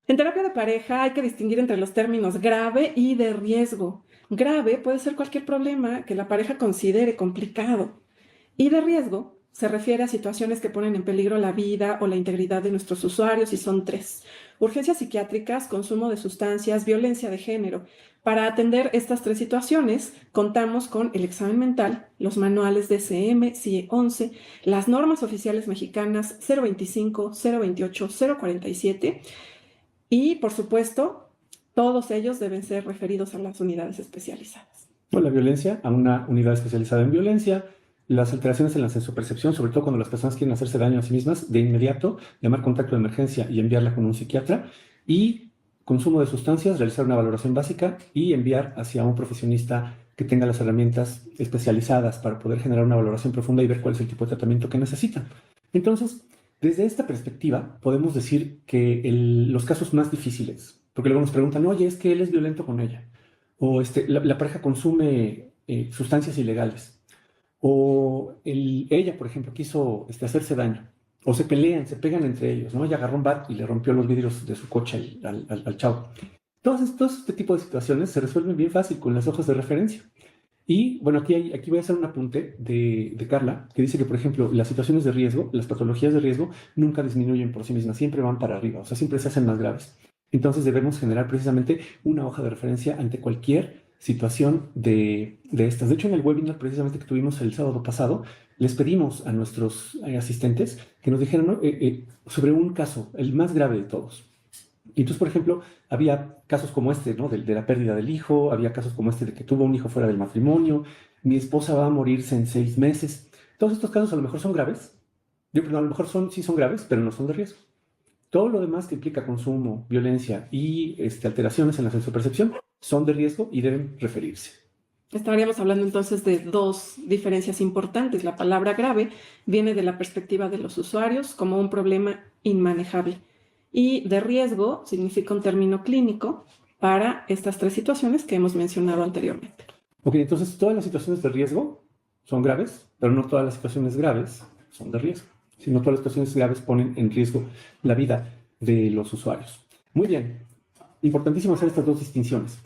En terapia de pareja hay que distinguir entre los términos grave y de riesgo. Grave puede ser cualquier problema que la pareja considere complicado. Y de riesgo se refiere a situaciones que ponen en peligro la vida o la integridad de nuestros usuarios y son tres: urgencias psiquiátricas, consumo de sustancias, violencia de género. Para atender estas tres situaciones, contamos con el examen mental, los manuales DSM, CIE 11, las normas oficiales mexicanas 025, 028, 047 y, por supuesto, todos ellos deben ser referidos a las unidades especializadas. O la violencia, a una unidad especializada en violencia, las alteraciones en la sensopercepción, sobre todo cuando las personas quieren hacerse daño a sí mismas, de inmediato llamar contacto de emergencia y enviarla con un psiquiatra, y consumo de sustancias, realizar una valoración básica y enviar hacia un profesionista que tenga las herramientas especializadas para poder generar una valoración profunda y ver cuál es el tipo de tratamiento que necesitan. Entonces, desde esta perspectiva, podemos decir que los casos más difíciles, porque luego nos preguntan, oye, es que él es violento con ella, o la pareja consume sustancias ilegales, o ella, por ejemplo, quiso hacerse daño, o se pelean, se pegan entre ellos, ¿no? Ella agarró un bat y le rompió los vidrios de su coche al chavo. Todo este tipo de situaciones se resuelven bien fácil con las hojas de referencia. Y bueno, aquí voy a hacer un apunte de Carla, que dice que, por ejemplo, las situaciones de riesgo, las patologías de riesgo, nunca disminuyen por sí mismas, siempre van para arriba, o sea, siempre se hacen más graves. Entonces debemos generar precisamente una hoja de referencia ante cualquier situación de estas. De hecho, en el webinar precisamente que tuvimos el sábado pasado, les pedimos a nuestros asistentes que nos dijeran, ¿no? Sobre un caso, el más grave de todos. Y entonces, por ejemplo, había casos como este, ¿no? De la pérdida del hijo, había casos como este de que tuvo un hijo fuera del matrimonio, mi esposa va a morirse en 6 meses. Todos estos casos a lo mejor son graves. A lo mejor sí son graves, pero no son de riesgo. Todo lo demás que implica consumo, violencia y alteraciones en la sensopercepción son de riesgo y deben referirse. Estaríamos hablando entonces de dos diferencias importantes. La palabra grave viene de la perspectiva de los usuarios como un problema inmanejable. Y de riesgo significa un término clínico para estas tres situaciones que hemos mencionado anteriormente. Ok, entonces todas las situaciones de riesgo son graves, pero no todas las situaciones graves son de riesgo, sino todas las situaciones graves ponen en riesgo la vida de los usuarios. Muy bien, importantísimo hacer estas dos distinciones.